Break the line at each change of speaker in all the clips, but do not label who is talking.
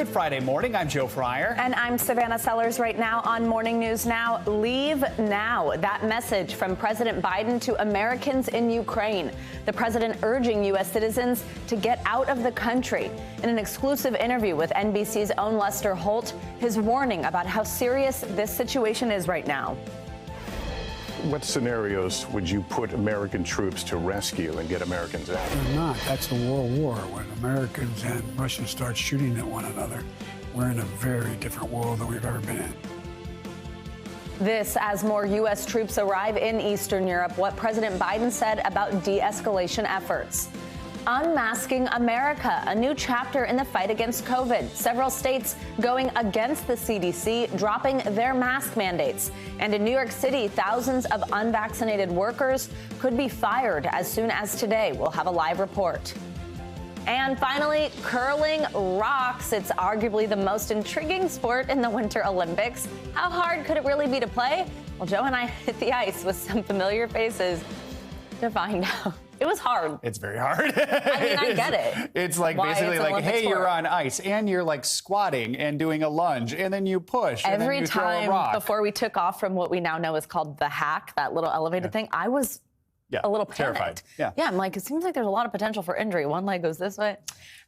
Good Friday morning. I'm Joe Fryer.
And I'm Savannah Sellers. Right now on Morning News Now, leave now. That message from President Biden to Americans in Ukraine. The president urging U.S. citizens to get out of the country. In an exclusive interview with NBC's own Lester Holt, his warning about how serious this situation is right now.
What scenarios would you put American troops to rescue and get Americans out?
They're not. That's a world war. When Americans and Russians start shooting at one another, we're in a very different world than we've ever been in.
This as more U.S. troops arrive in Eastern Europe, what President Biden said about de-escalation efforts. Unmasking America, a new chapter in the fight against COVID. Several states going against the CDC, dropping their mask mandates. And in New York City, thousands of unvaccinated workers could be fired as soon as today. We'll have a live report. And finally, curling rocks. It's arguably the most intriguing sport in the Winter Olympics. How hard could it really be to play? Well, Joe and I hit the ice with some familiar faces to find out. It was hard.
It's very hard.
I mean, I get it.
It's like basically like, hey, you're on ice and you're like squatting and doing a lunge and then you push and then you throw a rock.
Every time before we took off from what we now know is called the hack, that little elevated thing, I was a little panicked.
Terrified.
Yeah, I'm like, it seems like there's a lot of potential for injury. One leg goes this way.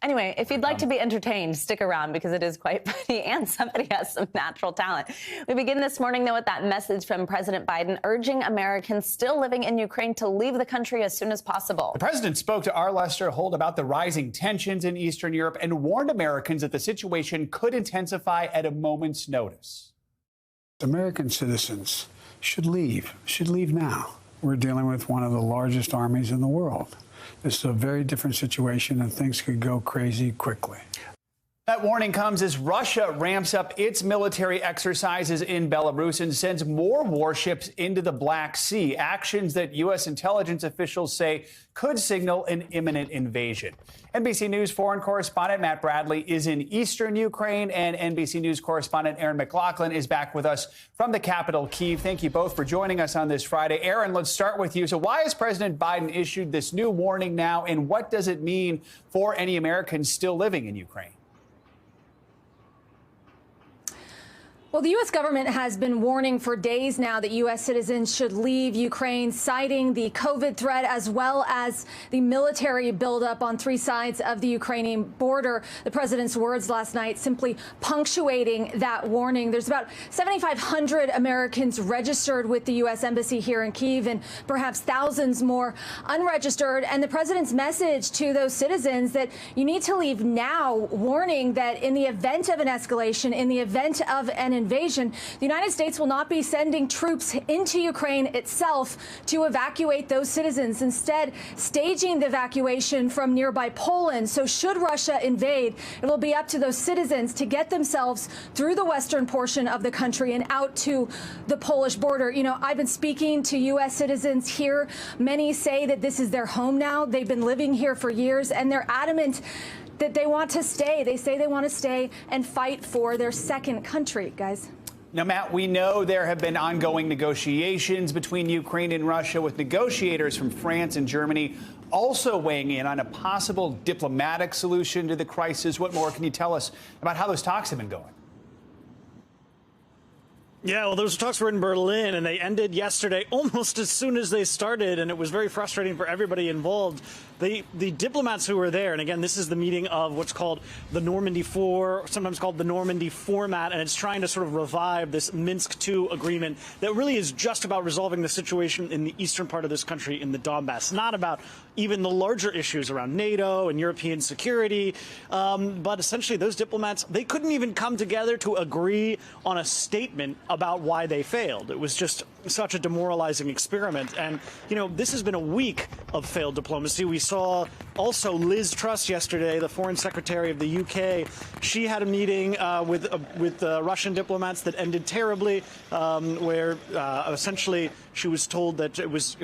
Anyway, if you'd like to be entertained, stick around because it is quite funny and somebody has some natural talent. We begin this morning, though, with that message from President Biden urging Americans still living in Ukraine to leave the country as soon as possible.
The president spoke to our Lester Holt about the rising tensions in Eastern Europe and warned Americans that the situation could intensify at a moment's notice.
American citizens should leave now. We're dealing with one of the largest armies in the world. This is a very different situation, and things could go crazy quickly.
That warning comes as Russia ramps up its military exercises in Belarus and sends more warships into the Black Sea, actions that U.S. intelligence officials say could signal an imminent invasion. NBC News foreign correspondent Matt Bradley is in eastern Ukraine, and NBC News correspondent Aaron McLaughlin is back with us from the capital, Kyiv. Thank you both for joining us on this Friday. Aaron, let's start with you. So why has President Biden issued this new warning now, and what does it mean for any Americans still living in Ukraine?
Well, the U.S. government has been warning for days now that U.S. citizens should leave Ukraine, citing the COVID threat as well as the military buildup on three sides of the Ukrainian border. The president's words last night simply punctuating that warning. There's about 7,500 Americans registered with the U.S. Embassy here in Kyiv and perhaps thousands more unregistered. And the president's message to those citizens that you need to leave now, warning that in the event of an escalation, in the event of an invasion, the United States will not be sending troops into Ukraine itself to evacuate those citizens, instead staging the evacuation from nearby Poland. So should Russia invade, it will be up to those citizens to get themselves through the western portion of the country and out to the Polish border. You know, I've been speaking to U.S. citizens here. Many say that this is their home now. They've been living here for years, and they're adamant that they want to stay. They say they want to stay and fight for their second country, guys.
Now, Matt, we know there have been ongoing negotiations between Ukraine and Russia, with negotiators from France and Germany also weighing in on a possible diplomatic solution to the crisis. What more can you tell us about how those talks have been going?
Yeah, well, those talks were in Berlin, and they ended yesterday almost as soon as they started, and it was very frustrating for everybody involved. The diplomats who were there, and again, this is the meeting of what's called the Normandy 4, sometimes called the Normandy format, and it's trying to sort of revive this Minsk II agreement that really is just about resolving the situation in the eastern part of this country in the Donbass, not about even the larger issues around NATO and European security. But essentially, those diplomats, they couldn't even come together to agree on a statement about why they failed. It was just such a demoralizing experiment. And, you know, this has been a week of failed diplomacy. We saw also Liz Truss yesterday, the foreign secretary of the UK. She had a meeting with Russian diplomats that ended terribly, where essentially she was told that it was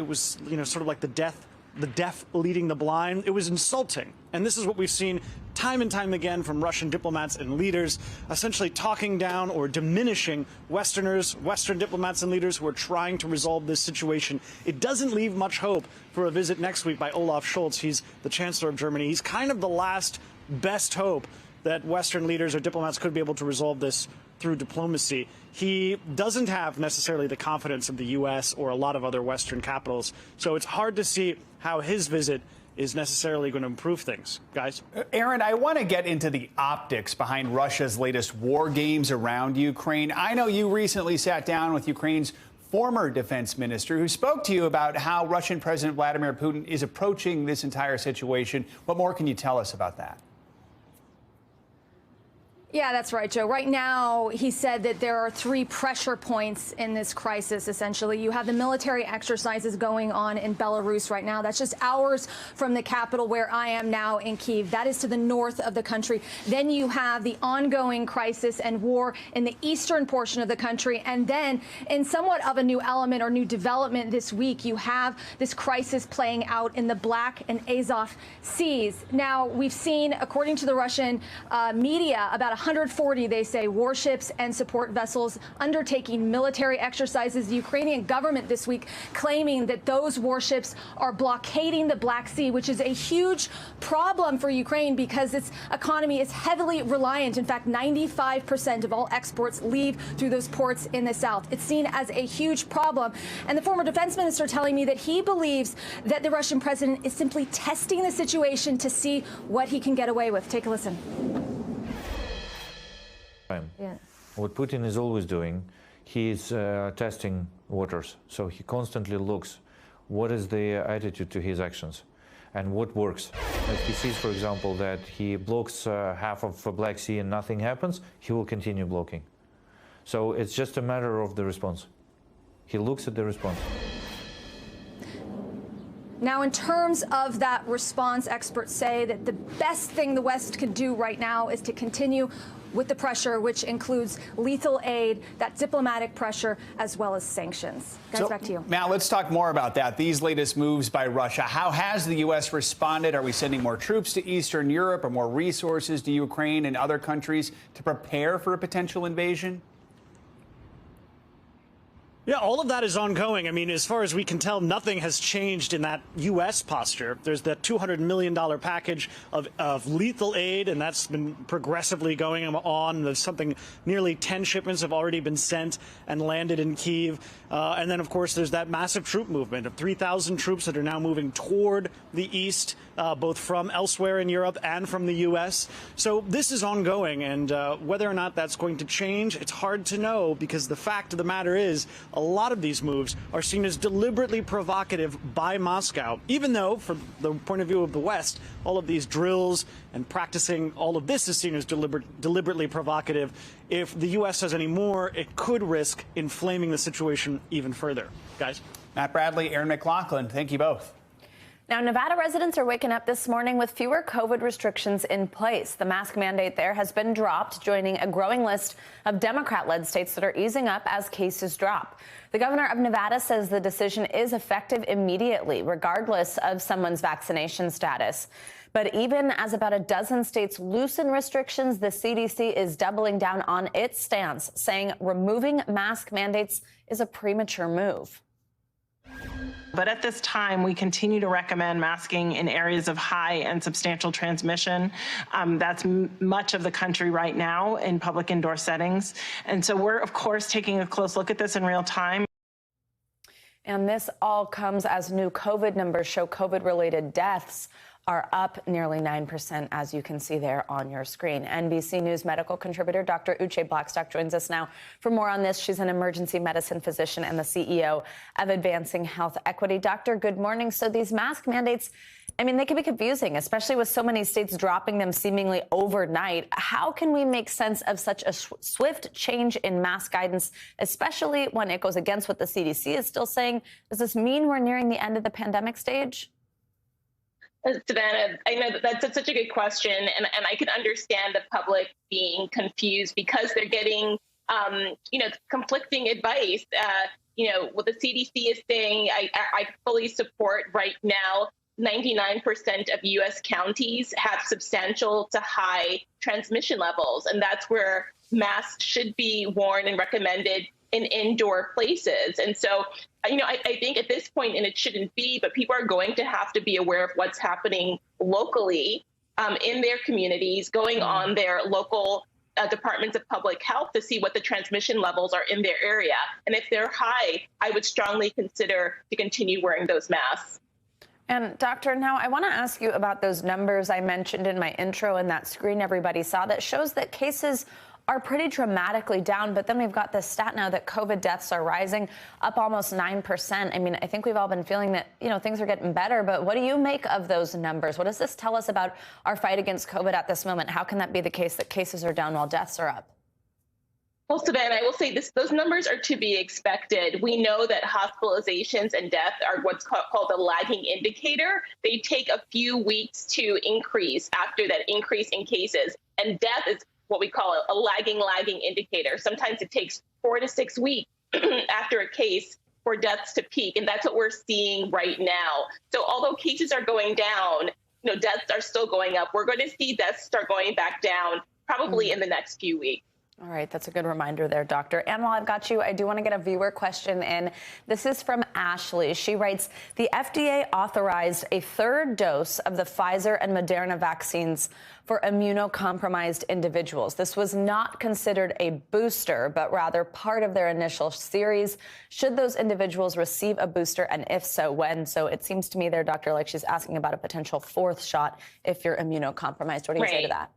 you know, sort of like the deaf leading the blind. It was insulting. And this is what we've seen time and time again from Russian diplomats and leaders, essentially talking down or diminishing Westerners, Western diplomats and leaders who are trying to resolve this situation. It doesn't leave much hope for a visit next week by Olaf Scholz. He's the Chancellor of Germany. He's kind of the last best hope that Western leaders or diplomats could be able to resolve this through diplomacy. He doesn't have necessarily the confidence of the U.S. or a lot of other Western capitals. So it's hard to see how his visit is necessarily going to improve things. Guys?
Aaron, I want to get into the optics behind Russia's latest war games around Ukraine. I know you recently sat down with Ukraine's former defense minister who spoke to you about how Russian President Vladimir Putin is approaching this entire situation. What more can you tell us about that?
Yeah, that's right, Joe. Right now, he said that there are 3 pressure points in this crisis, essentially. You have the military exercises going on in Belarus right now. That's just hours from the capital where I am now in Kyiv. That is to the north of the country. Then you have the ongoing crisis and war in the eastern portion of the country. And then in somewhat of a new element or new development this week, you have this crisis playing out in the Black and Azov Seas. Now, we've seen, according to the Russian media, about 140, they say, warships and support vessels undertaking military exercises. The Ukrainian government this week claiming that those warships are blockading the Black Sea, which is a huge problem for Ukraine because its economy is heavily reliant. In fact, 95% of all exports leave through those ports in the south. It's seen as a huge problem. And the former defense minister telling me that he believes that the Russian president is simply testing the situation to see what he can get away with. Take a listen.
Yeah. What Putin is always doing, he's testing waters. So he constantly looks what is the attitude to his actions and what works. If he sees, for example, that he blocks half of the Black Sea and nothing happens, he will continue blocking. So it's just a matter of the response. He looks at the response.
Now, in terms of that response, experts say that the best thing the West can do right now is to continue with the pressure, which includes lethal aid, that diplomatic pressure, as well as sanctions. Guys, back to you.
Now, let's talk more about that. These latest moves by Russia. How has the U.S. responded? Are we sending more troops to Eastern Europe or more resources to Ukraine and other countries to prepare for a potential invasion?
Yeah, all of that is ongoing. I mean, as far as we can tell, nothing has changed in that U.S. posture. There's that $200 million package of lethal aid, and that's been progressively going on. There's something, nearly 10 shipments have already been sent and landed in Kyiv. And then, of course, there's that massive troop movement of 3,000 troops that are now moving toward the east, both from elsewhere in Europe and from the U.S. So this is ongoing, and whether or not that's going to change, it's hard to know, because the fact of the matter is a lot of these moves are seen as deliberately provocative by Moscow, even though, from the point of view of the West, all of these drills and practicing all of this is seen as deliberately provocative. If the U.S. has any more, it could risk inflaming the situation even further. Guys?
Matt Bradley, Aaron McLaughlin, thank you both.
Now, Nevada residents are waking up this morning with fewer COVID restrictions in place. The mask mandate there has been dropped, joining a growing list of Democrat-led states that are easing up as cases drop. The governor of Nevada says the decision is effective immediately, regardless of someone's vaccination status. But even as about a dozen states loosen restrictions, the CDC is doubling down on its stance, saying removing mask mandates is a premature move.
But at this time, we continue to recommend masking in areas of high and substantial transmission. That's much of the country right now in public indoor settings. And so we're, of course, taking a close look at this in real time.
And this all comes as new COVID numbers show COVID-related deaths are up nearly 9%, as you can see there on your screen. NBC News medical contributor Dr. Uche Blackstock joins us now for more on this. She's an emergency medicine physician and the CEO of Advancing Health Equity. Doctor, good morning. So these mask mandates, I mean, they can be confusing, especially with so many states dropping them seemingly overnight. How can we make sense of such a swift change in mask guidance, especially when it goes against what the CDC is still saying? Does this mean we're nearing the end of the pandemic stage?
Savannah, I know that's such a good question, and I can understand the public being confused because they're getting, conflicting advice. What the CDC is saying, I fully support right now. 99% of U.S. counties have substantial to high transmission levels, and that's where masks should be worn and recommended in indoor places. And so, I think at this point, and it shouldn't be, but people are going to have to be aware of what's happening locally. in their communities, going on their local departments of public health to see what the transmission levels are in their area. And if they're high, I would strongly consider to continue wearing those masks.
And Doctor, now I want to ask you about those numbers I mentioned in my intro and that screen everybody saw that shows that cases are pretty dramatically down. But then we've got this stat now that COVID deaths are rising up almost 9%. I mean, I think we've all been feeling that, things are getting better. But what do you make of those numbers? What does this tell us about our fight against COVID at this moment? How can that be the case that cases are down while deaths are up?
Well, Savannah, I will say those numbers are to be expected. We know that hospitalizations and death are what's called a lagging indicator. They take a few weeks to increase after that increase in cases. And death is what we call a lagging indicator. Sometimes it takes 4 to 6 weeks after a case for deaths to peak. And that's what we're seeing right now. So although cases are going down, deaths are still going up. We're going to see deaths start going back down probably in the next few weeks.
All right, that's a good reminder there, Doctor. And while I've got you, I do want to get a viewer question in. This is from Ashley. She writes, the FDA authorized a third dose of the Pfizer and Moderna vaccines for immunocompromised individuals. This was not considered a booster, but rather part of their initial series. Should those individuals receive a booster, and if so, when? So it seems to me there, Doctor, like she's asking about a potential fourth shot if you're immunocompromised. What do you say to that?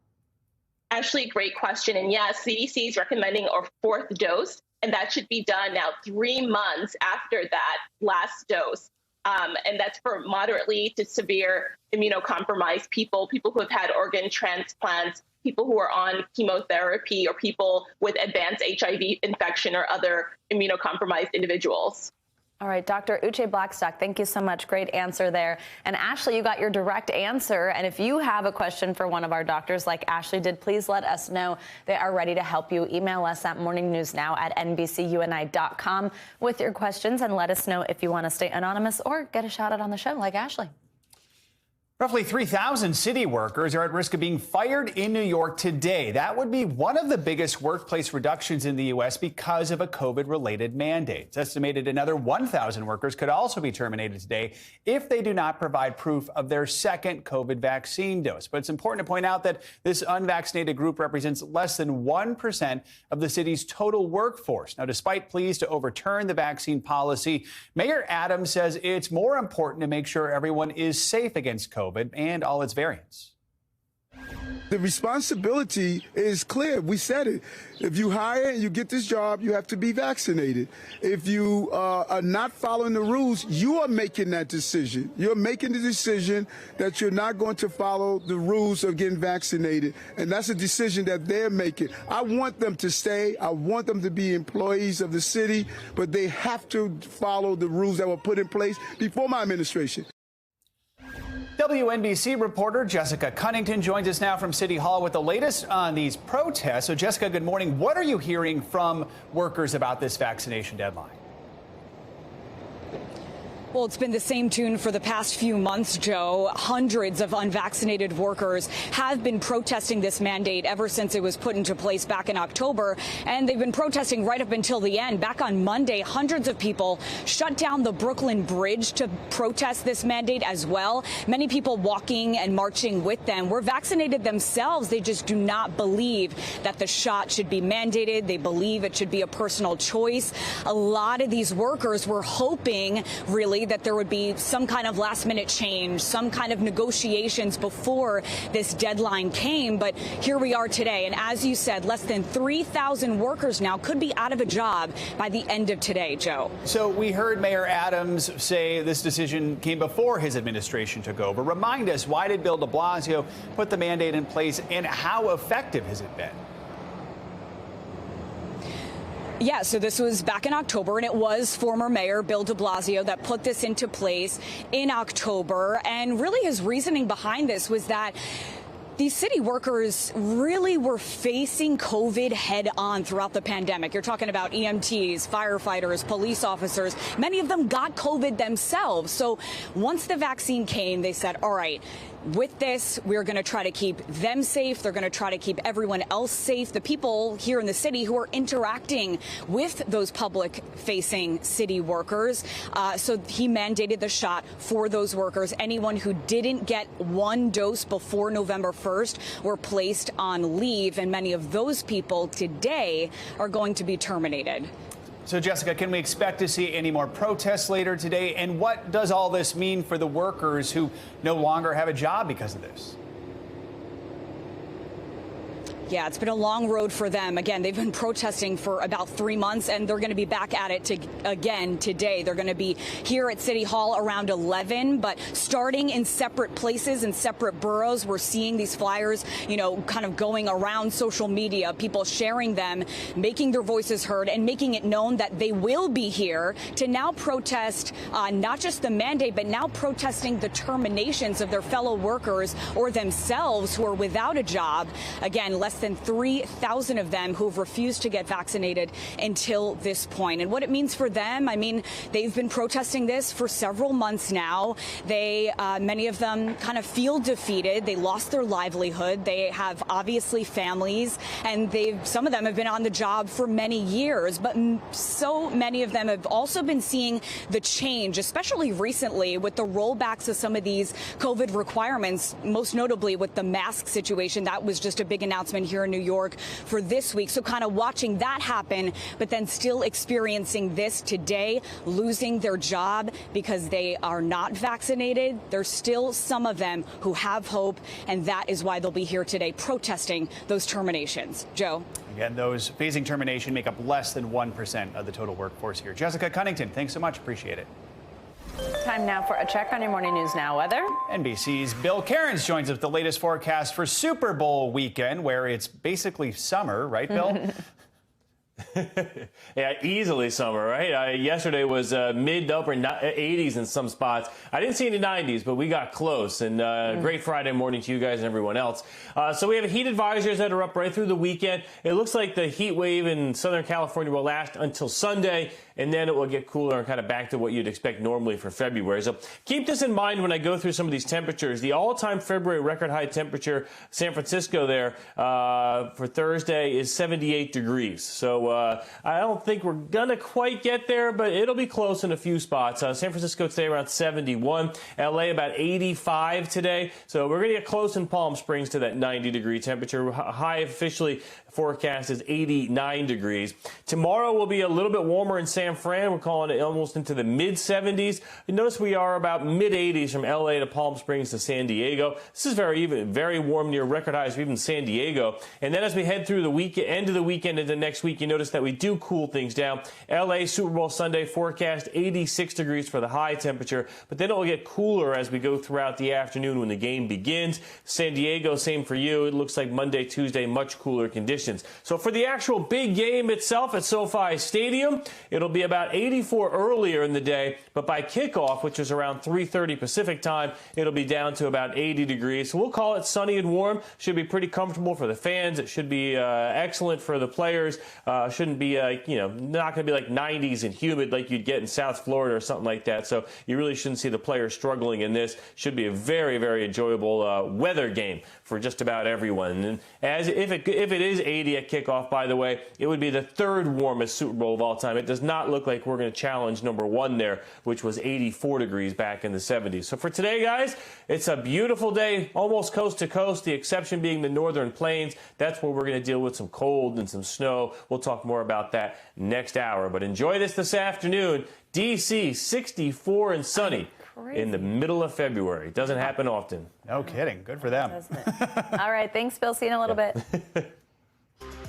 Actually, great question. And yes, CDC is recommending a fourth dose, and that should be done now 3 months after that last dose. And that's for moderately to severe immunocompromised people who have had organ transplants, people who are on chemotherapy, or people with advanced HIV infection or other immunocompromised individuals.
All right, Dr. Uche Blackstock, thank you so much. Great answer there. And Ashley, you got your direct answer. And if you have a question for one of our doctors like Ashley did, please let us know. They are ready to help you. Email us at morningnewsnow@nbcuni.com with your questions, and let us know if you want to stay anonymous or get a shout out on the show like Ashley.
Roughly 3,000 city workers are at risk of being fired in New York today. That would be one of the biggest workplace reductions in the U.S. because of a COVID-related mandate. It's estimated another 1,000 workers could also be terminated today if they do not provide proof of their second COVID vaccine dose. But it's important to point out that this unvaccinated group represents less than 1% of the city's total workforce. Now, despite pleas to overturn the vaccine policy, Mayor Adams says it's more important to make sure everyone is safe against COVID and all its variants.
The responsibility is clear. We said it. If you hire and you get this job, you have to be vaccinated. If you are not following the rules, you are making that decision. You're making the decision that you're not going to follow the rules of getting vaccinated. And that's a decision that they're making. I want them to stay. I want them to be employees of the city, but they have to follow the rules that were put in place before my administration.
WNBC reporter Jessica Cunnington joins us now from City Hall with the latest on these protests. So, Jessica, good morning. What are you hearing from workers about this vaccination deadline?
Well, it's been the same tune for the past few months, Joe. Hundreds of unvaccinated workers have been protesting this mandate ever since it was put into place back in October. And they've been protesting right up until the end. Back on Monday, hundreds of people shut down the Brooklyn Bridge to protest this mandate as well. Many people walking and marching with them were vaccinated themselves. They just do not believe that the shot should be mandated. They believe it should be a personal choice. A lot of these workers were hoping, really, that there would be some kind of last minute change, some kind of negotiations before this deadline came. But here we are today. And as you said, less than 3,000 workers now could be out of a job by the end of today, Joe.
So we heard Mayor Adams say this decision came before his administration took over. Remind us, why did Bill de Blasio put the mandate in place, and how effective has it been?
Yeah, so this was back in October, and it was former Mayor Bill de Blasio that put this into place in October. And really his reasoning behind this was that these city workers really were facing COVID head on throughout the pandemic. You're talking about EMTs, firefighters, police officers. Many of them got COVID themselves. So once the vaccine came, they said, all right, with this, we're going to try to keep them safe. They're going to try to keep everyone else safe. The people here in the city who are interacting with those public-facing city workers. So he mandated the shot for those workers. Anyone who didn't get one dose before November 1st were placed on leave, and many of those people today are going to be terminated.
So, Jessica, can we expect to see any more protests later today? And what does all this mean for the workers who no longer have a job because of this?
Yeah, it's been a long road for them. Again, they've been protesting for about 3 months, and they're going to be back at it again today. They're going to be here at City Hall around 11, but starting in separate places in separate boroughs. We're seeing these flyers, kind of going around social media, people sharing them, making their voices heard, and making it known that they will be here to now protest not just the mandate, but now protesting the terminations of their fellow workers or themselves who are without a job. Again, less than 3,000 of them who have refused to get vaccinated until this point. And what it means for them, they've been protesting this for several months now. Many of them kind of feel defeated. They lost their livelihood. They have obviously families, and some of them have been on the job for many years. But so many of them have also been seeing the change, especially recently with the rollbacks of some of these COVID requirements, most notably with the mask situation. That was just a big announcement here in New York for this week. So kind of watching that happen, but then still experiencing this today, losing their job because they are not vaccinated. There's still some of them who have hope, and that is why they'll be here today protesting those terminations. Joe.
Again, those phasing termination make up less than 1% of the total workforce here. Jessica Cunnington, thanks so much. Appreciate it.
Time now for a check on your Morning News Now weather.
NBC's Bill Cairns joins us with the latest forecast for Super Bowl weekend, where it's basically summer, right, Bill?
Yeah, easily summer, right? Yesterday was mid to upper 80s in some spots. I didn't see any 90s, but we got close. And great Friday morning to you guys and everyone else. So we have heat advisories that are up right through the weekend. It looks like the heat wave in Southern California will last until Sunday, and then it will get cooler and kind of back to what you'd expect normally for February. So keep this in mind when I go through some of these temperatures. The all-time February record high temperature, San Francisco there for Thursday is 78 degrees. So I don't think we're going to quite get there, but it'll be close in a few spots. San Francisco today around 71. LA about 85 today. So we're going to get close in Palm Springs to that 90-degree temperature. High officially forecast is 89 degrees. Tomorrow will be a little bit warmer in San Fran. We're calling it almost into the mid-70s. You notice we are about mid-80s from LA to Palm Springs to San Diego. This is very warm, near record highs for even San Diego. And then as we head through the weekend, end of the weekend into next week, you notice that we do cool things down. LA Super Bowl Sunday forecast 86 degrees for the high temperature, but then it will get cooler as we go throughout the afternoon when the game begins. San Diego, same for you. It looks like Monday, Tuesday, much cooler conditions. So for the actual big game itself at SoFi Stadium, it'll be about 84 earlier in the day, but by kickoff, which is around 3:30 Pacific time, it'll be down to about 80 degrees. So we'll call it sunny and warm. Should be pretty comfortable for the fans. It should be excellent for the players. Shouldn't be, not going to be like 90s and humid like you'd get in South Florida or something like that. So you really shouldn't see the players struggling in this. Should be a very, very enjoyable weather game for just about everyone. And as if it is 80 at kickoff, by the way, it would be the third warmest Super Bowl of all time. It does not look like we're going to challenge number one there, which was 84 degrees back in the 70s. So for today, guys, it's a beautiful day, almost coast to coast, the exception being the northern plains. That's where we're going to deal with some cold and some snow. We'll talk more about that next hour. But enjoy this afternoon. D.C., 64 and sunny. In the middle of February. It doesn't happen often.
No kidding. Good for them.
All right. Thanks, Bill. See you in a little bit.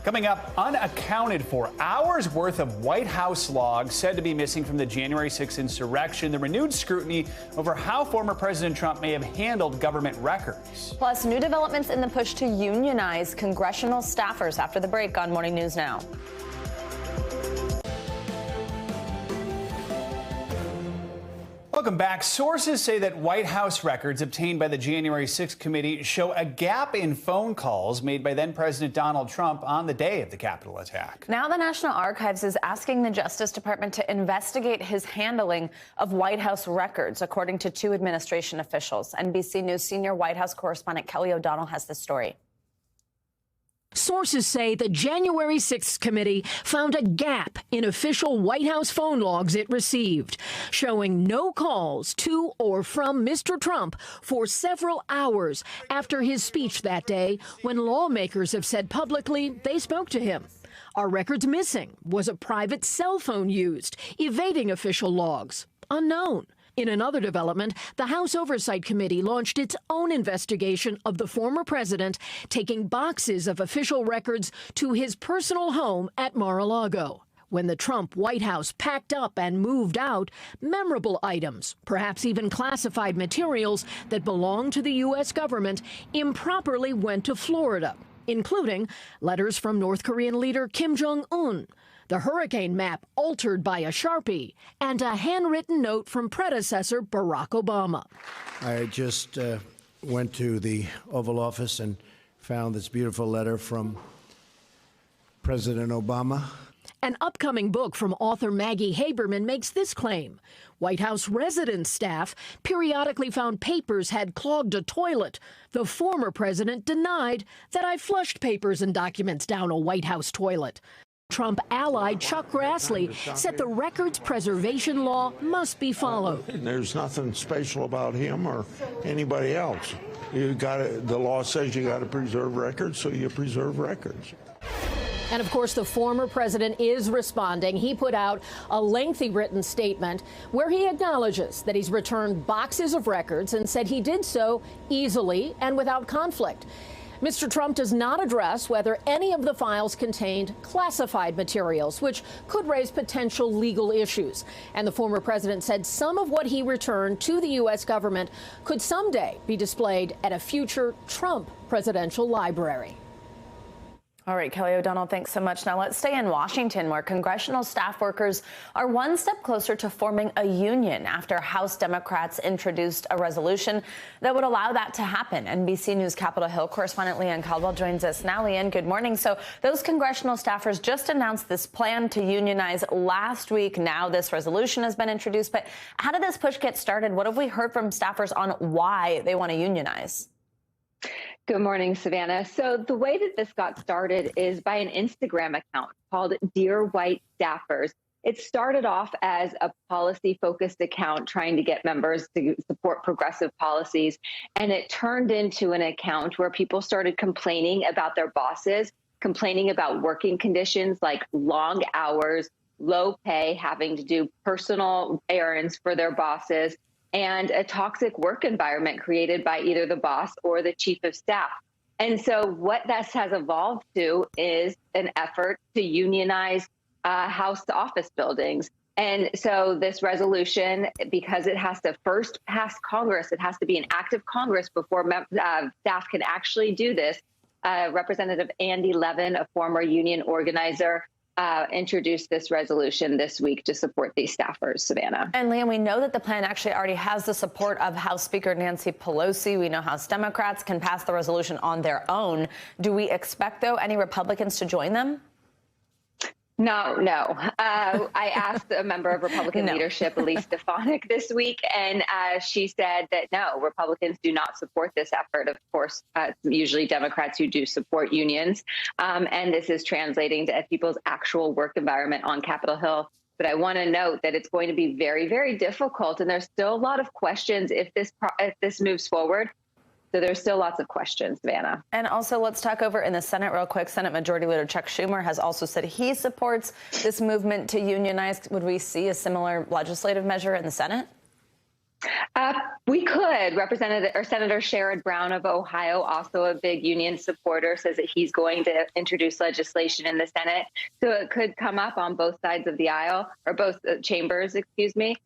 Coming up, unaccounted for hours worth of White House logs said to be missing from the January 6th insurrection, the renewed scrutiny over how former President Trump may have handled government records.
Plus, new developments in the push to unionize congressional staffers after the break on Morning News Now.
Welcome back. Sources say that White House records obtained by the January 6th committee show a gap in phone calls made by then-President Donald Trump on the day of the Capitol attack.
Now the National Archives is asking the Justice Department to investigate his handling of White House records, according to two administration officials. NBC News senior White House correspondent Kelly O'Donnell has the story.
Sources say the January 6th committee found a gap in official White House phone logs it received, showing no calls to or from Mr. Trump for several hours after his speech that day, when lawmakers have said publicly they spoke to him. Are records missing? Was a private cell phone used, evading official logs? Unknown. In another development, the House Oversight Committee launched its own investigation of the former president taking boxes of official records to his personal home at Mar-a-Lago. When the Trump White House packed up and moved out, memorable items, perhaps even classified materials that belong to the U.S. government, improperly went to Florida, including letters from North Korean leader Kim Jong-un, the hurricane map altered by a Sharpie, and a handwritten note from predecessor Barack Obama.
I just went to the Oval Office and found this beautiful letter from President Obama.
An upcoming book from author Maggie Haberman makes this claim. White House residence staff periodically found papers had clogged a toilet. The former president denied that I flushed papers and documents down a White House toilet. Trump ally Chuck Grassley said the records preservation law must be followed.
There's nothing special about him or anybody else. The law says you got to preserve records, so you preserve records.
And of course, the former president is responding. He put out a lengthy written statement where he acknowledges that he's returned boxes of records and said he did so easily and without conflict. Mr. Trump does not address whether any of the files contained classified materials, which could raise potential legal issues. And the former president said some of what he returned to the U.S. government could someday be displayed at a future Trump presidential library.
All right, Kelly O'Donnell, thanks so much. Now let's stay in Washington, where congressional staff workers are one step closer to forming a union after House Democrats introduced a resolution that would allow that to happen. NBC News Capitol Hill correspondent Leanne Caldwell joins us now. Leanne, good morning. So those congressional staffers just announced this plan to unionize last week. Now this resolution has been introduced. But how did this push get started? What have we heard from staffers on why they want to unionize?
Good morning, Savannah. So the way that this got started is by an Instagram account called Dear White Staffers. It started off as a policy-focused account trying to get members to support progressive policies, and it turned into an account where people started complaining about their bosses, complaining about working conditions like long hours, low pay, having to do personal errands for their bosses, and a toxic work environment created by either the boss or the chief of staff. And so what this has evolved to is an effort to unionize House office buildings. And so this resolution, because it has to first pass Congress, it has to be an act of Congress before staff can actually do this. Representative Andy Levin, a former union organizer, introduced this resolution this week to support these staffers, Savannah.
And Liam, we know that the plan actually already has the support of House Speaker Nancy Pelosi. We know House Democrats can pass the resolution on their own. Do we expect, though, any Republicans to join them?
No. I asked a member of Republican leadership, Elise Stefanik, this week, and she said that no, Republicans do not support this effort. Of course, usually Democrats who do support unions, and this is translating to people's actual work environment on Capitol Hill. But I want to note that it's going to be very, very difficult, and there's still a lot of questions if this moves forward. So there's still lots of questions, Savannah.
And also, let's talk over in the Senate real quick. Senate Majority Leader Chuck Schumer has also said he supports this movement to unionize. Would we see a similar legislative measure in the Senate?
We could. Senator Sherrod Brown of Ohio, also a big union supporter, says that he's going to introduce legislation in the Senate. So it could come up on both sides of the aisle, or both chambers, excuse me.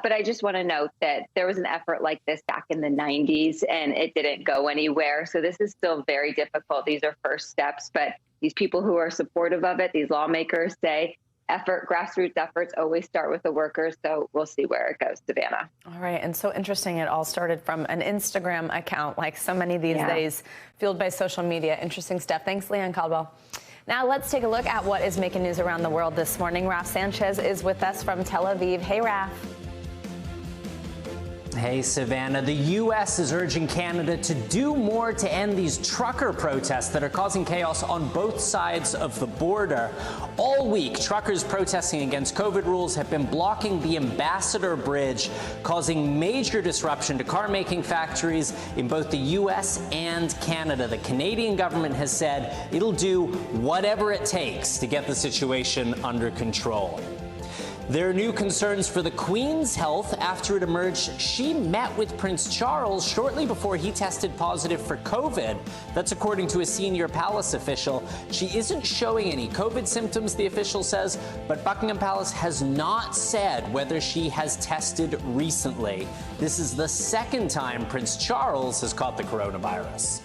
But I just want to note that there was an effort like this back in the 90s, and it didn't go anywhere. So this is still very difficult. These are first steps. But these people who are supportive of it, these lawmakers say grassroots efforts always start with the workers. So we'll see where it goes, Savannah.
All right. And so interesting. It all started from an Instagram account, like so many these days, fueled by social media. Interesting stuff. Thanks, Leanne Caldwell. Now let's take a look at what is making news around the world this morning. Raf Sanchez is with us from Tel Aviv. Hey, Raf.
Hey, Savannah. The U.S. is urging Canada to do more to end these trucker protests that are causing chaos on both sides of the border. All week, truckers protesting against COVID rules have been blocking the Ambassador Bridge, causing major disruption to car-making factories in both the U.S. and Canada. The Canadian government has said it'll do whatever it takes to get the situation under control. There are new concerns for the Queen's health after it emerged she met with Prince Charles shortly before he tested positive for COVID. That's according to a senior palace official. She isn't showing any COVID symptoms, the official says, but Buckingham Palace has not said whether she has tested recently. This is the second time Prince Charles has caught the coronavirus.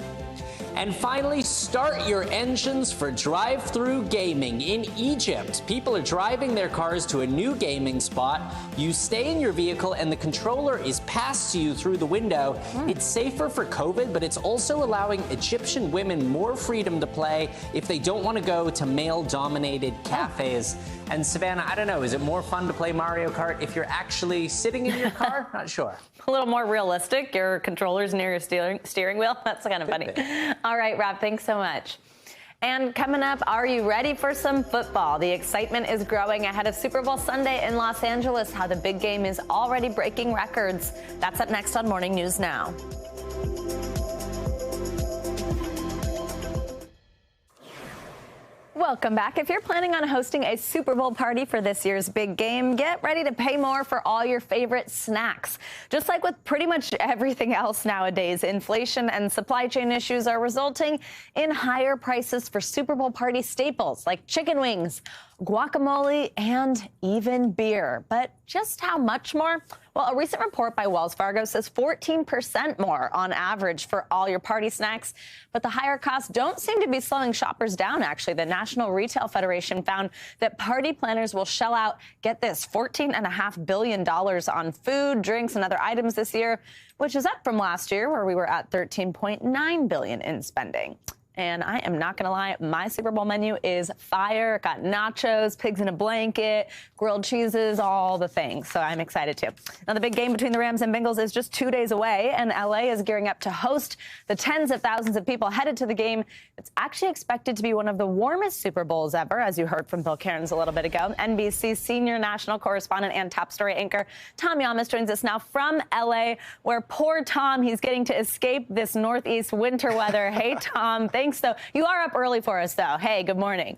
And finally, start your engines for drive-through gaming. In Egypt, people are driving their cars to a new gaming spot. You stay in your vehicle and the controller is passed to you through the window. It's safer for COVID, but it's also allowing Egyptian women more freedom to play if they don't want to go to male-dominated cafes. And Savannah, I don't know, is it more fun to play Mario Kart if you're actually sitting in your car? Not sure.
A little more realistic. Your controller's near your steering wheel. That's kind of funny. All right, Rob, thanks so much. And coming up, are you ready for some football? The excitement is growing ahead of Super Bowl Sunday in Los Angeles. How the big game is already breaking records. That's up next on Morning News Now. Welcome back. If you're planning on hosting a Super Bowl party for this year's big game, get ready to pay more for all your favorite snacks. Just like with pretty much everything else nowadays, inflation and supply chain issues are resulting in higher prices for Super Bowl party staples like chicken wings, guacamole, and even beer. But just how much more? Well, a recent report by Wells Fargo says 14% more on average for all your party snacks. But the higher costs don't seem to be slowing shoppers down, actually. The National Retail Federation found that party planners will shell out, get this, $14.5 billion on food, drinks, and other items this year, which is up from last year, where we were at $13.9 billion in spending. And I am not going to lie, my Super Bowl menu is fire. Got nachos, pigs in a blanket, grilled cheeses, all the things. So I'm excited too. Now, the big game between the Rams and Bengals is just 2 days away, and LA is gearing up to host the tens of thousands of people headed to the game. It's actually expected to be one of the warmest Super Bowls ever, as you heard from Bill Cairns a little bit ago. NBC senior national correspondent and top story anchor Tom Yamas joins us now from LA, where poor Tom, he's getting to escape this northeast winter weather. Hey, Tom, thanks. So you are up early for us, though. Hey, good morning.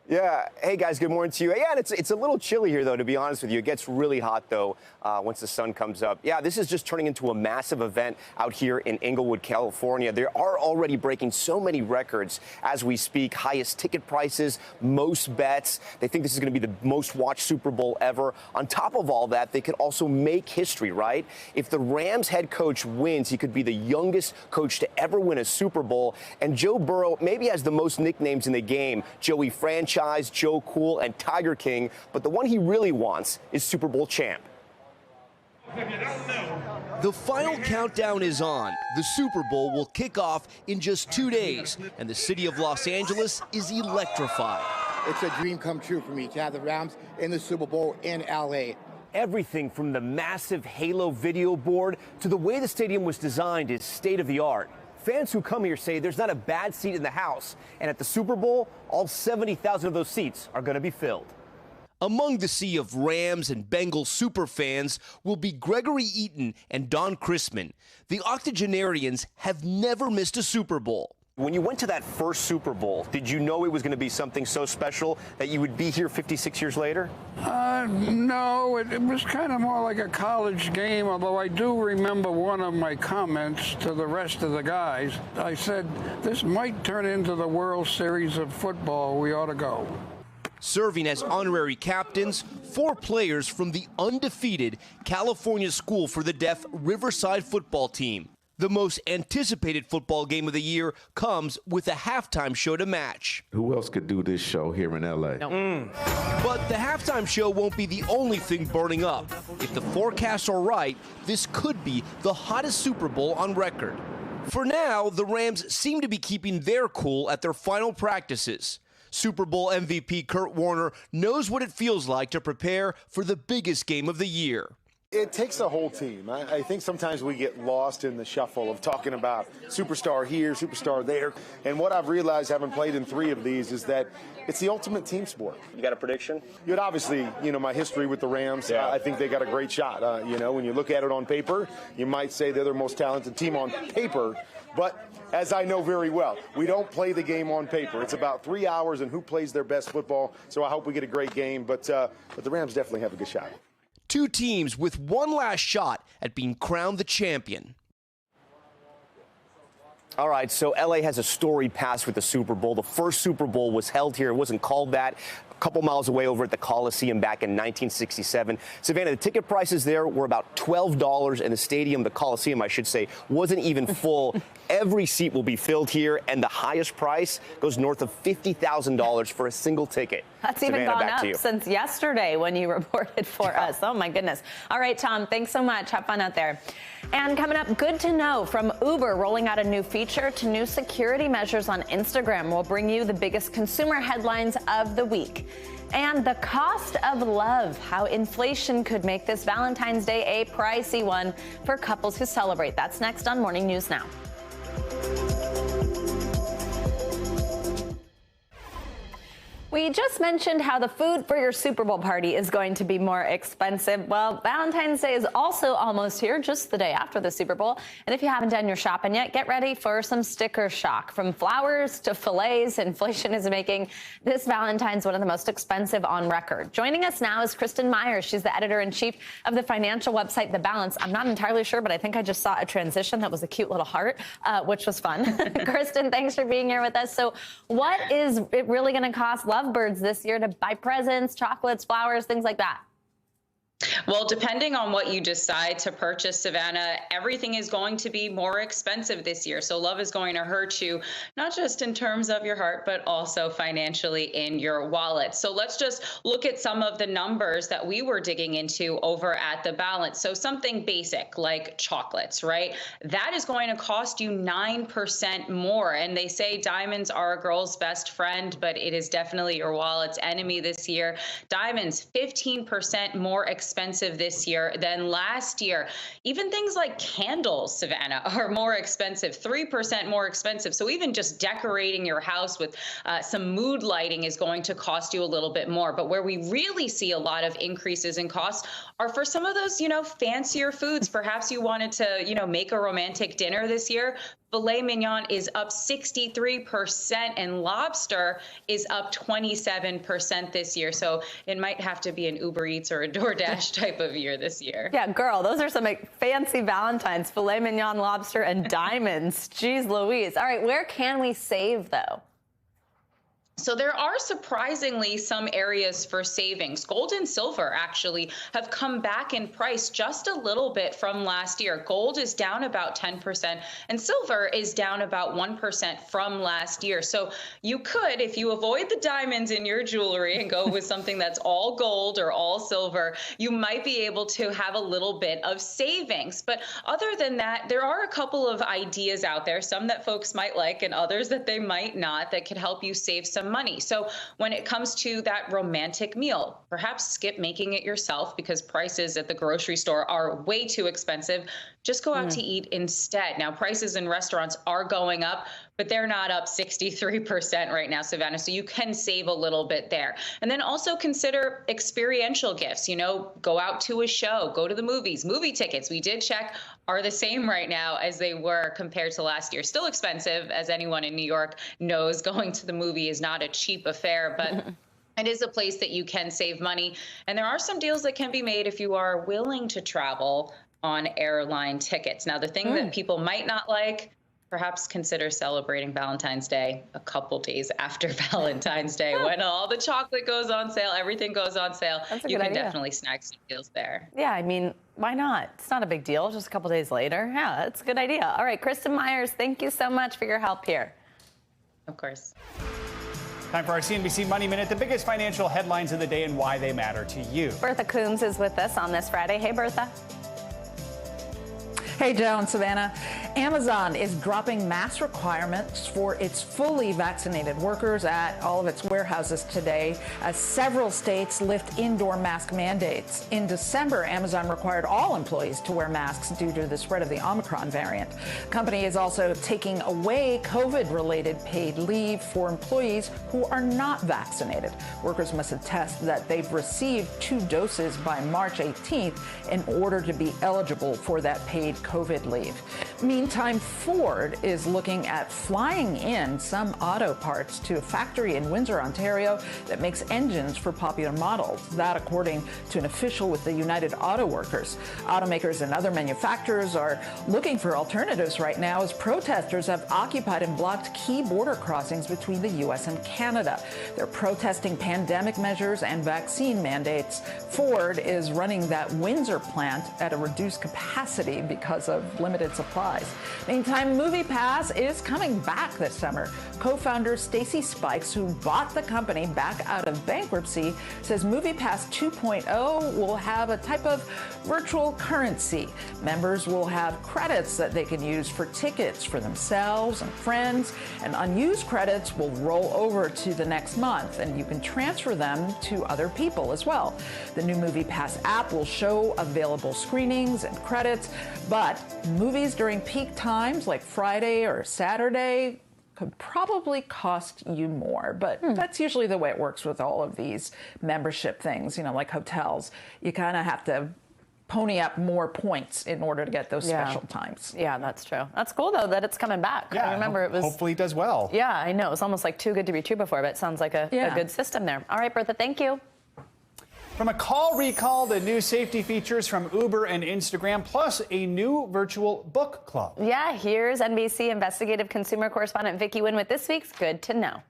Yeah. Hey, guys. Good morning to you. Yeah, and it's a little chilly here, though, to be honest with you. It gets really hot, though, once the sun comes up. Yeah, this is just turning into a massive event out here in Inglewood, California. They are already breaking so many records as we speak. Highest ticket prices, most bets. They think this is going to be the most watched Super Bowl ever. On top of all that, they could also make history, right? If the Rams head coach wins, he could be the youngest coach to ever win a Super Bowl. And Joe Burrow maybe has the most nicknames in the game. Joey Franchise, Joe Cool, and Tiger King, but the one he really wants is Super Bowl champ.
The final countdown is on. The Super Bowl will kick off in just 2 days, and the city of Los Angeles is electrified.
It's a dream come true for me to have the Rams in the Super Bowl in LA.
Everything from the massive Halo video board to the way the stadium was designed is state of the art. Fans who come here say there's not a bad seat in the house, and at the Super Bowl, all 70,000 of those seats are going to be filled.
Among the sea of Rams and Bengals super fans will be Gregory Eaton and Don Chrisman. The octogenarians have never missed a Super Bowl.
When you went to that first Super Bowl, did you know it was going to be something so special that you would be here 56 years later?
No, it was kind of more like a college game, although I do remember one of my comments to the rest of the guys. I said, this might turn into the World Series of football. We ought to go.
Serving as honorary captains, 4 players from the undefeated California School for the Deaf Riverside football team. The most anticipated football game of the year comes with a halftime show to match.
Who else could do this show here in L.A.?
But the halftime show won't be the only thing burning up. If the forecasts are right, this could be the hottest Super Bowl on record. For now, the Rams seem to be keeping their cool at their final practices. Super Bowl MVP Kurt Warner knows what it feels like to prepare for the biggest game of the year.
It takes a whole team. I think sometimes we get lost in the shuffle of talking about superstar here, superstar there. And what I've realized, having played in 3 of these, is that it's the ultimate team sport.
You got a prediction?
You'd obviously, my history with the Rams, I think they got a great shot. When you look at it on paper, you might say they're the most talented team on paper. But as I know very well, we don't play the game on paper. It's about 3 hours and who plays their best football. So I hope we get a great game. But the Rams definitely have a good shot.
2 teams with one last shot at being crowned the champion.
All right, so L.A. has a storied past with the Super Bowl. The first Super Bowl was held here. It wasn't called that. A couple miles away over at the Coliseum back in 1967. Savannah, the ticket prices there were about $12, and the stadium, the Coliseum, I should say, wasn't even full. Every seat will be filled here, and the highest price goes north of $50,000 for a single ticket.
That's
Savannah,
even gone
back to
up
you.
since yesterday when you reported for us. Oh, my goodness. All right, Tom, thanks so much. Have fun out there. And coming up, good to know, from Uber rolling out a new feature to new security measures on Instagram. We'll bring you the biggest consumer headlines of the week. And the cost of love, how inflation could make this Valentine's Day a pricey one for couples who celebrate. That's next on Morning News Now. We just mentioned how the food for your Super Bowl party is going to be more expensive. Well, Valentine's Day is also almost here, just the day after the Super Bowl. And if you haven't done your shopping yet, get ready for some sticker shock. From flowers to fillets, inflation is making this Valentine's one of the most expensive on record. Joining us now is Kristen Myers. She's the editor-in-chief of the financial website The Balance. I'm not entirely sure, but I think I just saw a transition that was a cute little heart, which was fun. Kristen, thanks for being here with us. So what is it really going to cost lovebirds this year to buy presents, chocolates, flowers, things like that?
Well, depending on what you decide to purchase, Savannah, everything is going to be more expensive this year. So love is going to hurt you, not just in terms of your heart, but also financially in your wallet. So let's just look at some of the numbers that we were digging into over at The Balance. So something basic like chocolates, right? That is going to cost you 9% more. And they say diamonds are a girl's best friend, but it is definitely your wallet's enemy this year. Diamonds, 15% more expensive this year than last year. Even things like candles, Savannah, are more expensive, 3% more expensive. So even just decorating your house with some mood lighting is going to cost you a little bit more. But where we really see a lot of increases in costs are for some of those, fancier foods. Perhaps you wanted to, make a romantic dinner this year. Filet mignon is up 63% and lobster is up 27% this year. So it might have to be an Uber Eats or a DoorDash type of year this year.
Yeah, girl, those are some fancy Valentines, filet mignon, lobster, and diamonds. Jeez Louise. All right, where can we save, though?
So there are surprisingly some areas for savings. Gold and silver actually have come back in price just a little bit from last year. Gold is down about 10% and silver is down about 1% from last year. So you could, if you avoid the diamonds in your jewelry and go with something that's all gold or all silver, you might be able to have a little bit of savings. But other than that, there are a couple of ideas out there, some that folks might like and others that they might not, that could help you save some money. So when it comes to that romantic meal, perhaps skip making it yourself because prices at the grocery store are way too expensive. Just go out to eat instead. Now, prices in restaurants are going up, but they're not up 63% right now, Savannah. So you can save a little bit there. And then also consider experiential gifts. Go out to a show, go to the movies. Movie tickets, we did check, are the same right now as they were compared to last year. Still expensive, as anyone in New York knows. Going to the movie is not a cheap affair, but it is a place that you can save money. And there are some deals that can be made if you are willing to travel on airline tickets. Now, the thing that people might not like, perhaps consider celebrating Valentine's Day a couple days after Valentine's Day when all the chocolate goes on sale, everything goes on sale.
That's a
you
good
can
idea.
definitely snag some deals there.
Yeah, I mean, why not? It's not a big deal. Just a couple days later. Yeah, that's a good idea. All right, Kristen Myers, thank you so much for your help here.
Of course.
Time for our CNBC Money Minute, the biggest financial headlines of the day and why they matter to you.
Bertha Coombs is with us on this Friday. Hey, Bertha.
Hey, Joe and Savannah. Amazon is dropping mask requirements for its fully vaccinated workers at all of its warehouses today as several states lift indoor mask mandates. In December, Amazon required all employees to wear masks due to the spread of the Omicron variant. The company is also taking away COVID-related paid leave for employees who are not vaccinated. Workers must attest that they've received 2 doses by March 18th in order to be eligible for that paid COVID leave. Meantime, Ford is looking at flying in some auto parts to a factory in Windsor, Ontario that makes engines for popular models. That according to an official with the United Auto Workers. Automakers and other manufacturers are looking for alternatives right now as protesters have occupied and blocked key border crossings between the U.S. and Canada. They're protesting pandemic measures and vaccine mandates. Ford is running that Windsor plant at a reduced capacity because of limited supplies. Meantime, MoviePass is coming back this summer. Co-founder Stacy Spikes, who bought the company back out of bankruptcy, says MoviePass 2.0 will have a type of virtual currency. Members will have credits that they can use for tickets for themselves and friends, and unused credits will roll over to the next month, and you can transfer them to other people as well. The new MoviePass app will show available screenings and credits, but movies during peak times like Friday or Saturday could probably cost you more. But that's usually the way it works with all of these membership things, you know, like hotels. You kind of have to pony up more points in order to get those special times.
Yeah, that's true. That's cool, though, that it's coming back.
Yeah,
I remember it was...
Hopefully it does well.
Yeah, I know. It was almost like too good to be true before, but it sounds like a good system there. All right, Bertha, thank you.
From a call recall to new safety features from Uber and Instagram, plus a new virtual book club.
Yeah, here's NBC investigative consumer correspondent Vicki Nguyen with this week's Good to Know.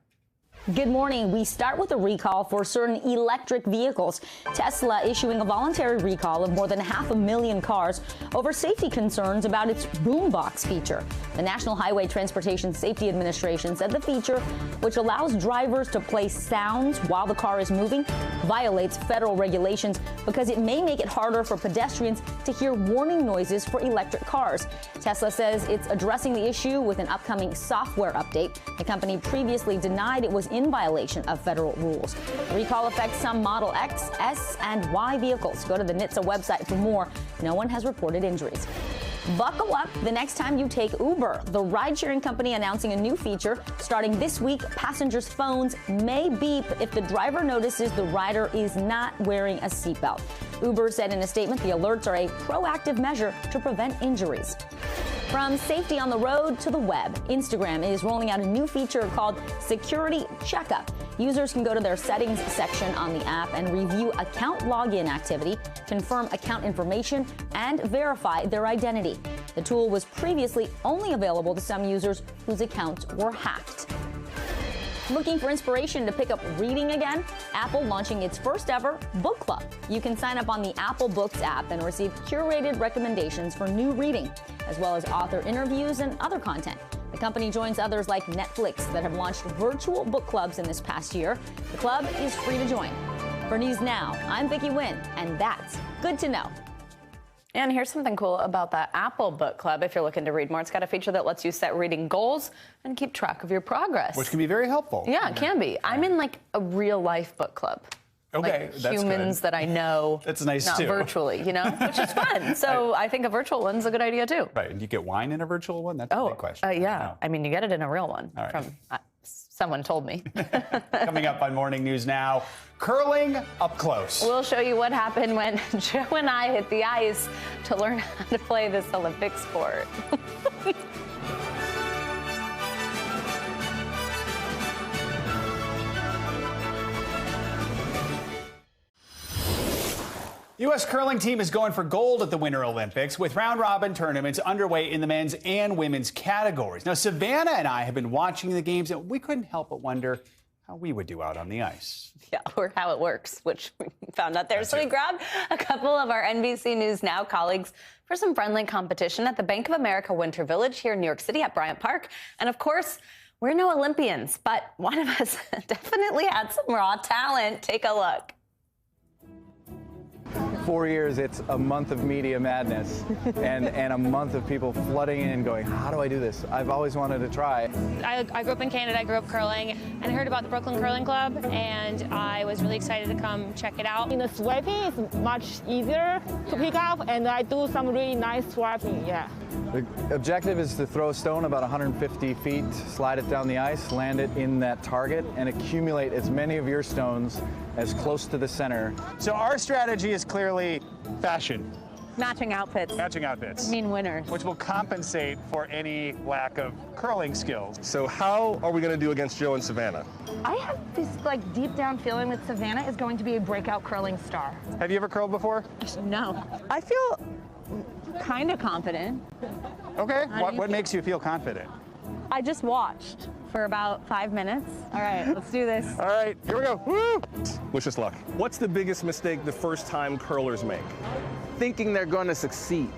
Good morning. We start with a recall for certain electric vehicles. Tesla issuing a voluntary recall of more than 500,000 cars over safety concerns about its boombox feature. The National Highway Transportation Safety Administration said the feature, which allows drivers to play sounds while the car is moving, violates federal regulations because it may make it harder for pedestrians to hear warning noises for electric cars. Tesla says it's addressing the issue with an upcoming software update. The company previously denied it was in violation of federal rules. The recall affects some Model X, S, and Y vehicles. Go to the NHTSA website for more. No one has reported injuries. Buckle up the next time you take Uber. The ride-sharing company announcing a new feature. Starting this week, passengers' phones may beep if the driver notices the rider is not wearing a seatbelt. Uber said in a statement the alerts are a proactive measure to prevent injuries. From safety on the road to the web, Instagram is rolling out a new feature called Security Checkup. Users can go to their settings section on the app and review account login activity, confirm account information, and verify their identity. The tool was previously only available to some users whose accounts were hacked. Looking for inspiration to pick up reading again? Apple launching its first ever book club. You can sign up on the Apple Books app and receive curated recommendations for new reading, as well as author interviews and other content. The company joins others like Netflix that have launched virtual book clubs in this past year. The club is free to join. For News Now, I'm Vicki Nguyen, and that's Good to Know.
And here's something cool about the Apple Book Club. If you're looking to read more, it's got a feature that lets you set reading goals and keep track of your progress.
Which can be very helpful.
Yeah, it can be. I'm in like a real life book club.
Okay,
like
that's
humans
good.
that I know.
That's nice
not
too.
virtually, you know, which is fun. So I think a virtual one's a good idea too.
Right, and you get wine in a virtual one? That's a big question.
Yeah. I mean, you get it in a real one.
All right.
From someone told me.
Coming up on Morning News Now, curling up close.
We'll show you what happened when Joe and I hit the ice to learn how to play this Olympic sport.
U.S. curling team is going for gold at the Winter Olympics with round-robin tournaments underway in the men's and women's categories. Now, Savannah and I have been watching the games, and we couldn't help but wonder how we would do out on the ice.
Yeah, or how it works, which we found out there. So we grabbed a couple of our NBC News Now colleagues for some friendly competition at the Bank of America Winter Village here in New York City at Bryant Park. And of course, we're no Olympians, but one of us definitely had some raw talent. Take a look.
4 years, it's a month of media madness and a month of people flooding in going, how do I do this? I've always wanted to try.
I grew up in Canada, I grew up curling, and I heard about the Brooklyn Curling Club, and I was really excited to come check it out.
In the swiping, it's much easier to pick up, and I do some really nice swiping, yeah.
The objective is to throw a stone about 150 feet, slide it down the ice, land it in that target, and accumulate as many of your stones as close to the center.
So our strategy is clearly fashion.
Matching outfits.
Matching outfits.
Mean winners.
Which will compensate for any lack of curling skills.
So how are we going to do against Joe and Savannah?
I have this deep down feeling that Savannah is going to be a breakout curling star.
Have you ever curled before?
No.
I feel kind of confident.
Okay. What makes you feel confident?
I just watched for about 5 minutes. All right, let's do this.
All right, here we go. Woo! Wish us luck. What's the biggest mistake the first-time curlers make?
Thinking they're going to succeed.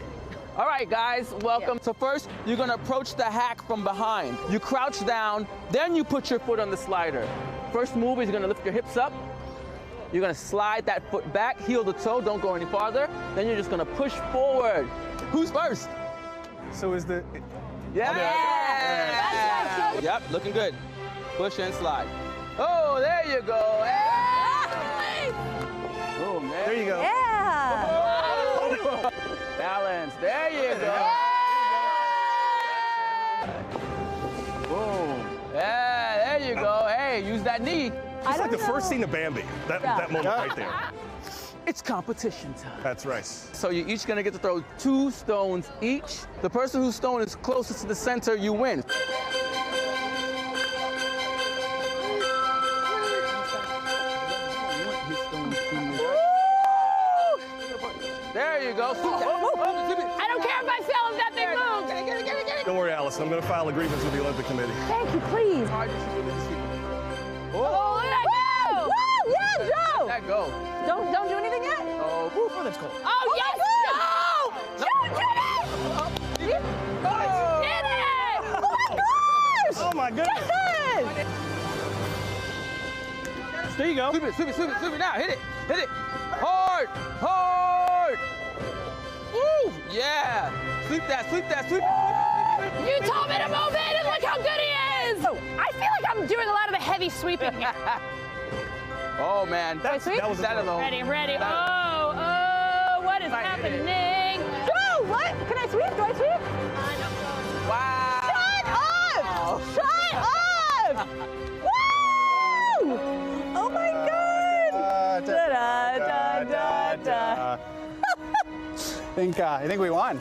All right, guys, welcome. So first, you're going to approach the hack from behind. You crouch down, then you put your foot on the slider. First move is you're going to lift your hips up. You're going to slide that foot back, heel to toe, don't go any farther. Then you're just going to push forward. Who's first?
So is the...
Yeah! Yep, looking good. Push and slide. Oh, there you go. Hey! Boom, there you go.
Yeah!
Balance. There you go. Boom. Yeah, there you go. Hey, use that knee.
It's like the first scene of Bambi, that moment right there.
It's competition time.
That's right.
So you're each gonna get to throw 2 stones each. The person whose stone is closest to the center, you win. There you go.
I don't care if I fail if that thing moves.
Get it. Don't worry, Allison. I'm going to file a grievance with the Olympic Committee.
Thank you, please.
Oh,
let that go. Woo! Yeah, Joe.
Let that go.
Don't do anything yet.
Oh, that's cool.
Oh, yes, Joe! Joe did it!
Oh,
did it! Oh my gosh!
Oh my goodness!
Yes!
There you go.
Sweep it now. Hit it. Hard. Woo! Yeah. Sweep that.
You told me to move in, and look how good he is! Oh, I feel like I'm doing a lot of the heavy sweeping here.
Oh, man.
That was
that alone.
Ready. Oh, what is happening? Joe, what? Can I sweep? Do I sweep?
Wow.
Shut up! Woo! Oh, my God! Da-da-da-da-da.
I think we won.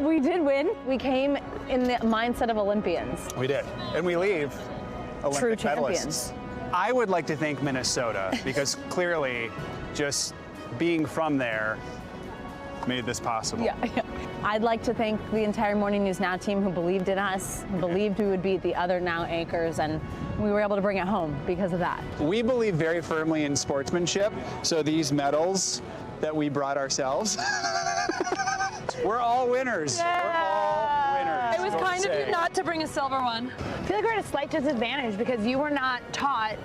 We did win. We came in the mindset of Olympians.
We did. And we leave Olympic
True champions.
medalists. I would like to thank Minnesota because clearly just being from there made this possible.
Yeah. I'd like to thank the entire Morning News Now team who believed in us, believed we would beat the other Now anchors, and we were able to bring it home because of that.
We believe very firmly in sportsmanship, so these medals that we brought ourselves, we're all winners.
Yeah.
We're all winners.
It was kind of you not to bring a silver one. I feel like we're at a slight disadvantage because you were not taught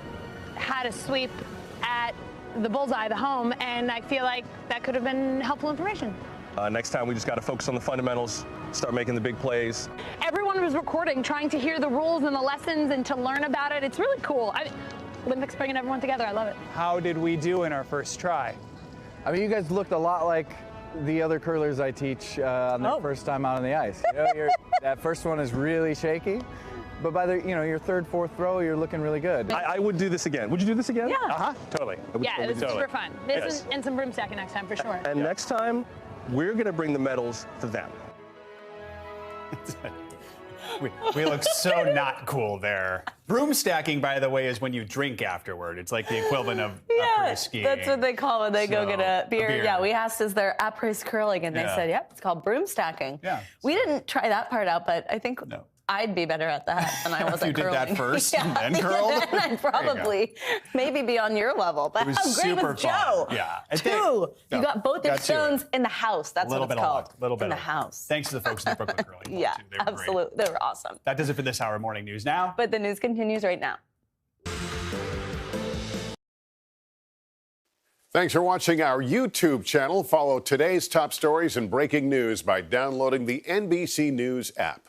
how to sweep at the bullseye, the home, and I feel like that could have been helpful information.
Next time, we just got to focus on the fundamentals, start making the big plays.
Everyone was recording, trying to hear the rules and the lessons and to learn about it. It's really cool. Olympics bringing everyone together. I love it.
How did we do in our first try?
I mean, you guys looked a lot like the other curlers I teach on their first time out on the ice. You know, that first one is really shaky, but by the your third, fourth throw, you're looking really good.
I would do this again. Would you do this again?
Yeah.
Totally.
Yeah, it was super fun. This and some broom stacking next time for sure.
And next time, we're going to bring the medals to them.
We look so not cool there. Broom stacking, by the way, is when you drink afterward. It's like the equivalent of après skiing.
That's what they call when they go get a beer. Yeah, we asked, is there après curling? And they said, yep, it's called broom stacking.
Yeah.
We didn't try that part out, but I think I'd be better at that than I was at curling.
You did that first and then curled?
Then I'd probably maybe be on your level. But how great was Joe?
Yeah.
You got both your stones in the house. That's what it's called. In the house.
Thanks to the folks in the Brooklyn Curling.
Yeah, absolutely. They were awesome.
That does it for this hour of Morning News Now.
But the news continues right now.
Thanks for watching our YouTube channel. Follow today's top stories and breaking news by downloading the NBC News app.